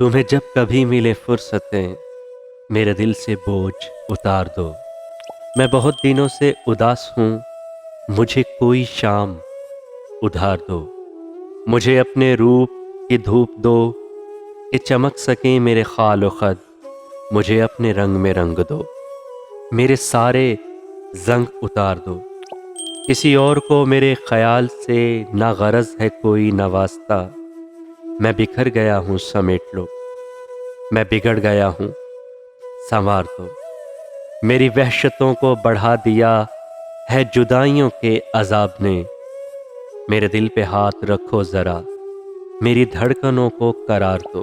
तुम्हें जब कभी मिले फुर्सतें मेरे दिल से बोझ उतार दो। मैं बहुत दिनों से उदास हूँ, मुझे कोई शाम उधार दो। मुझे अपने रूप की धूप दो कि चमक सकें मेरे खाल खद। मुझे अपने रंग में रंग दो, मेरे सारे जंग उतार दो। किसी और को मेरे ख्याल से ना गरज है कोई न वास्ता। मैं बिखर गया हूँ समेट लो, मैं बिगड़ गया हूँ संवार दो। मेरी वहशतों को बढ़ा दिया है जुदाइयों के अजाब ने। मेरे दिल पे हाथ रखो जरा, मेरी धड़कनों को करार दो।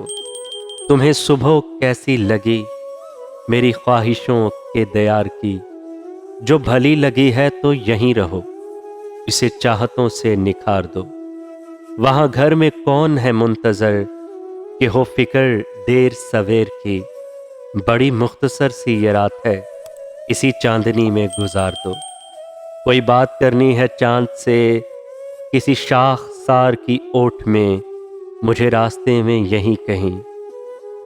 तुम्हें सुबह कैसी लगी मेरी ख्वाहिशों के दयार की। जो भली लगी है तो यहीं रहो, इसे चाहतों से निखार दो। वहां घर में कौन है मुंतजर कि हो फिक्र देर सवेर की। बड़ी मुख्तसर सी ये रात है, इसी चांदनी में गुजार दो। कोई बात करनी है चांद से किसी शाख सार की ओट में। मुझे रास्ते में यहीं कहीं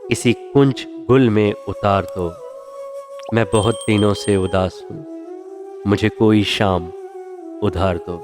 किसी कुंज गुल में उतार दो। मैं बहुत दिनों से उदास हूँ, मुझे कोई शाम उधार दो।